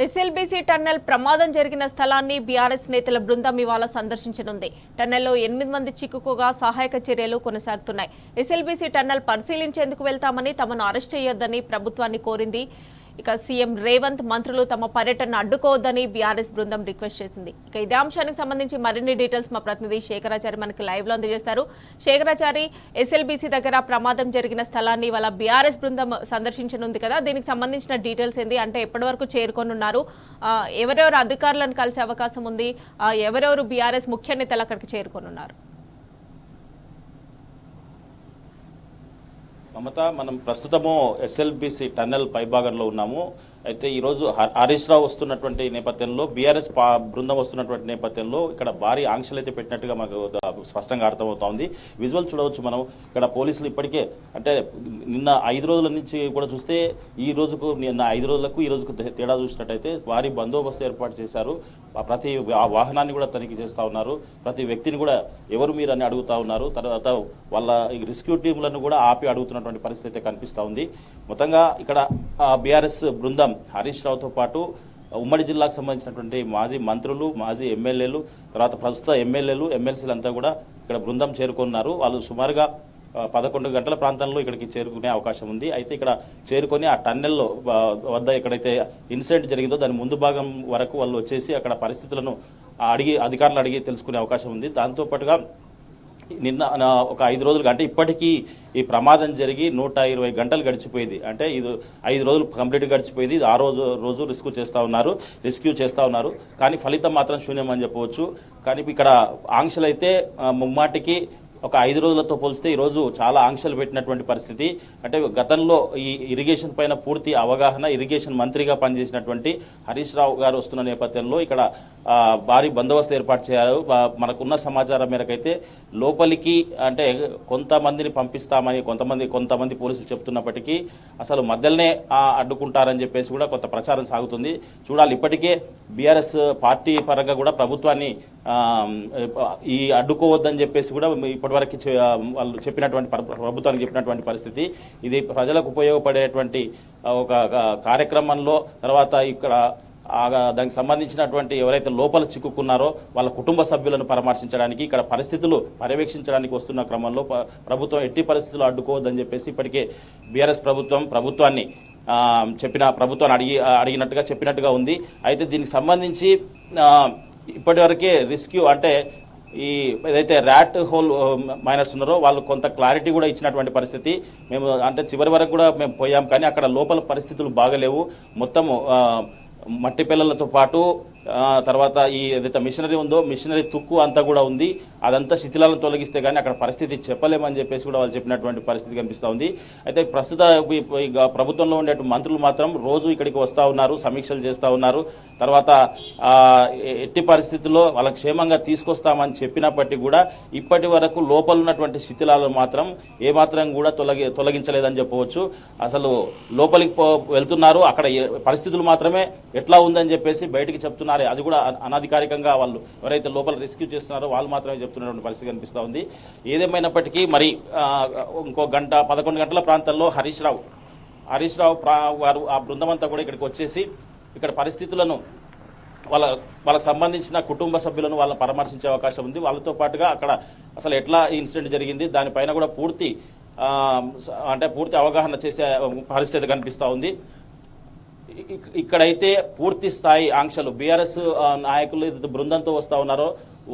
SLBC tunnel ప్రమాదం జరిగిన స్థలాన్ని బీఆర్ఎస్ నేతల బృందం ఇవాళ సందర్శించనుంది. టన్నెల్లో 8 మంది చిక్కుకోగా సహాయక చర్యలు కొనసాగుతున్నాయి. ఎస్ఎల్బీసీ టన్నెల్ పరిశీలించేందుకు వెళ్తామని, తమను అరెస్ట్ చేయొద్దని ప్రభుత్వాన్ని కోరింది. ఇక సీఎం రేవంత్ మంత్రులు తమ పర్యటన అడ్డుకోవద్దని బీఆర్ఎస్ బృందం రిక్వెస్ట్ చేసింది. ఇక ఇదే అంశానికి సంబంధించి మరిన్ని డీటెయిల్స్ మా ప్రతినిధి శేఖరాచారి మనకి లైవ్ లో అందజేస్తారు. శేఖరాచారి, ఎస్ఎల్బీసీ దగ్గర ప్రమాదం జరిగిన స్థలాన్ని ఇవాళ బీఆర్ఎస్ బృందం సందర్శించనుంది కదా, దీనికి సంబంధించిన డీటెయిల్స్ ఏంది? అంటే ఎప్పటి వరకు చేరుకోనున్నారు? ఎవరెవరు అధికారులను కలిసే అవకాశం ఉంది? ఎవరెవరు బీఆర్ఎస్ ముఖ్య నేతలు అక్కడికి చేరుకోనున్నారు? మమత, మనం ప్రస్తుతము ఎస్ఎల్బీసీ టన్నెల్ పైభాగంలో ఉన్నాము. అయితే ఈరోజు హరీష్ రావు వస్తున్నటువంటి నేపథ్యంలో, బీఆర్ఎస్ బృందం వస్తున్నటువంటి నేపథ్యంలో ఇక్కడ భారీ ఆంక్షలు అయితే పెట్టినట్టుగా మాకు స్పష్టంగా అర్థమవుతోంది. విజువల్ చూడవచ్చు మనం. ఇక్కడ పోలీసులు ఇప్పటికే, అంటే నిన్న 5 రోజుల నుంచి కూడా చూస్తే ఈ రోజుకు, నిన్న 5 రోజులకు ఈ రోజుకు తేడా చూసినట్టయితే భారీ బందోబస్తు ఏర్పాటు చేశారు. ప్రతి వాహనాన్ని కూడా తనిఖీ చేస్తూ ఉన్నారు. ప్రతి వ్యక్తిని కూడా ఎవరు మీరు అని అడుగుతూ ఉన్నారు. తర్వాత వాళ్ళ రెస్క్యూ టీంలను కూడా ఆపి అడుగుతున్నటువంటి పరిస్థితి అయితే కనిపిస్తూ ఉంది. మొత్తంగా ఇక్కడ బీఆర్ఎస్ బృందం హరీష్ రావుతో పాటు ఉమ్మడి జిల్లాకు సంబంధించినటువంటి మాజీ మంత్రులు, మాజీ ఎమ్మెల్యేలు, తర్వాత ప్రస్తుత ఎమ్మెల్యేలు, ఎమ్మెల్సీలు అంతా కూడా ఇక్కడ బృందం చేరుకున్నారు. వాళ్ళు సుమారుగా 11 గంటల ప్రాంతంలో ఇక్కడికి చేరుకునే అవకాశం ఉంది. అయితే ఇక్కడ చేరుకొని ఆ టన్నెల్లో వద్ద ఎక్కడైతే ఇన్సిడెంట్ జరిగిందో దాని ముందు భాగం వరకు వాళ్ళు వచ్చేసి అక్కడ పరిస్థితులను అధికారులు అడిగి తెలుసుకునే అవకాశం ఉంది. దాంతోపాటుగా నిన్న ఒక 5 రోజులుగా, అంటే ఇప్పటికీ ఈ ప్రమాదం జరిగి 120 గంటలు గడిచిపోయింది. అంటే ఇది 5 రోజులు కంప్లీట్గా గడిచిపోయింది. ఇది 6వ రోజు రెస్క్యూ చేస్తూ ఉన్నారు. కానీ ఫలితం మాత్రం శూన్యం అని చెప్పవచ్చు. కానీ ఇక్కడ ఆంక్షలు అయితే ముమ్మాటికి ఒక 5 రోజులతో పోలిస్తే ఈరోజు చాలా ఆంక్షలు పెట్టినటువంటి పరిస్థితి. అంటే గతంలో ఈ ఇరిగేషన్ పైన పూర్తి అవగాహన, ఇరిగేషన్ మంత్రిగా పనిచేసినటువంటి హరీష్ రావు గారు వస్తున్న నేపథ్యంలో ఇక్కడ భారీ బందోబస్తు ఏర్పాటు చేయారు. మనకున్న సమాచారం మేరకైతే లోపలికి, అంటే కొంతమందిని పంపిస్తామని కొంతమంది పోలీసులు చెప్తున్నప్పటికీ అసలు మధ్యలోనే అడ్డుకుంటారని చెప్పేసి కూడా కొంత ప్రచారం సాగుతుంది. చూడాలి. ఇప్పటికే బీఆర్ఎస్ పార్టీ పరంగా కూడా ప్రభుత్వాన్ని ఈ అడ్డుకోవద్దని చెప్పేసి కూడా ఇప్పటివరకు వాళ్ళు చెప్పినటువంటి, ప్రభుత్వానికి చెప్పినటువంటి పరిస్థితి. ఇది ప్రజలకు ఉపయోగపడేటువంటి ఒక కార్యక్రమంలో, తర్వాత ఇక్కడ దానికి సంబంధించినటువంటి ఎవరైతే లోపల చిక్కుకున్నారో వాళ్ళ కుటుంబ సభ్యులను పరామర్శించడానికి, ఇక్కడ పరిస్థితులు పర్యవేక్షించడానికి వస్తున్న క్రమంలో ప్రభుత్వం ఎట్టి పరిస్థితులు అడ్డుకోవద్దని చెప్పేసి ఇప్పటికే బీఆర్ఎస్ ప్రభుత్వాన్ని చెప్పినట్టుగా ఉంది. అయితే దీనికి సంబంధించి ఇప్పటివరకే రెస్క్యూ, అంటే ఈ ఏదైతే ర్యాట్ హోల్ మైనర్స్ ఉన్నారో వాళ్ళు కొంత క్లారిటీ కూడా ఇచ్చినటువంటి పరిస్థితి. మేము అంటే చివరి వరకు కూడా మేము పోయాం, కానీ అక్కడ లోపల పరిస్థితులు బాగలేవు. మొత్తము మట్టి పిల్లలతో పాటు తర్వాత ఈ ఏదైతే మిషనరీ ఉందో, మిషనరీ తుక్కు అంతా కూడా ఉంది. అదంతా శిథిలాలను తొలగిస్తే కానీ అక్కడ పరిస్థితి చెప్పలేమని చెప్పేసి కూడా వాళ్ళు చెప్పినటువంటి పరిస్థితి కనిపిస్తూ ఉంది. అయితే ప్రస్తుత ప్రభుత్వంలో ఉండే మంత్రులు మాత్రం రోజు ఇక్కడికి వస్తూ ఉన్నారు, సమీక్షలు చేస్తూ ఉన్నారు. తర్వాత ఎట్టి పరిస్థితుల్లో వాళ్ళ క్షేమంగా తీసుకొస్తామని చెప్పినప్పటికీ కూడా ఇప్పటి వరకు లోపల ఉన్నటువంటి శిథిలాలను మాత్రం ఏమాత్రం కూడా తొలగించలేదని చెప్పవచ్చు. అసలు లోపలికి వెళ్తున్నారు, అక్కడ పరిస్థితులు మాత్రమే ఎట్లా ఉందని చెప్పేసి బయటికి చెప్తున్నారు. అది కూడా అనధికారికంగా వాళ్ళు ఎవరైతే లోపల రెస్క్యూ చేస్తున్నారో వాళ్ళు మాత్రమే చెప్తున్నటువంటి పరిస్థితి కనిపిస్తూ ఉంది. ఏదేమైనప్పటికీ మరి ఇంకో 11 గంటల ప్రాంతంలో హరీష్ రావు వారు ఆ బృందం అంతా కూడా ఇక్కడికి వచ్చేసి ఇక్కడ పరిస్థితులను వాళ్ళకు సంబంధించిన కుటుంబ సభ్యులను వాళ్ళని పరామర్శించే అవకాశం ఉంది. వాళ్ళతో పాటుగా అక్కడ అసలు ఎట్లా ఇన్సిడెంట్ జరిగింది దానిపైన కూడా పూర్తి అవగాహన చేసే పరిస్థితి కనిపిస్తూ ఉంది. ఇక్కడైతే పూర్తి స్థాయి ఆంక్షలు బీఆర్ఎస్ నాయకులు బృందంతో వస్తూ ఉన్నారో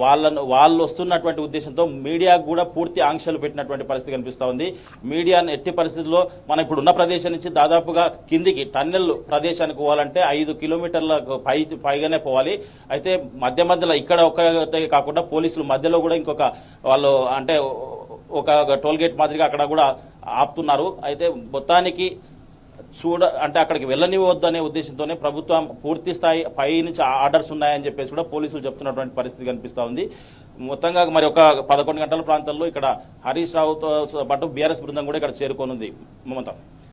వాళ్ళు వస్తున్నటువంటి ఉద్దేశంతో మీడియాకు కూడా పూర్తి ఆంక్షలు పెట్టినటువంటి పరిస్థితి కనిపిస్తూ ఉంది. మీడియాను ఎట్టి పరిస్థితుల్లో మనం ఇప్పుడు ఉన్న ప్రదేశం నుంచి దాదాపుగా కిందికి టన్నెల్ ప్రదేశానికి పోవాలంటే 5 కిలోమీటర్ల పైగానే పోవాలి. అయితే మధ్యలో ఇక్కడ ఒకటే కాకుండా పోలీసులు మధ్యలో కూడా ఇంకొక వాళ్ళు, అంటే ఒక టోల్ గేట్ మాదిరిగా అక్కడ కూడా ఆపుతున్నారు. అయితే మొత్తానికి అంటే అక్కడికి వెళ్ళనివద్దు అనే ఉద్దేశంతోనే ప్రభుత్వం పూర్తి స్థాయి పై నుంచి ఆర్డర్స్ ఉన్నాయని చెప్పేసి కూడా పోలీసులు చెప్తున్నటువంటి పరిస్థితి కనిపిస్తూ ఉంది. మొత్తంగా మరి ఒక 11 గంటల ప్రాంతంలో ఇక్కడ హరీష్ రావుతో పాటు బీఆర్ఎస్ బృందం కూడా ఇక్కడ చేరుకోనుంది. మమత.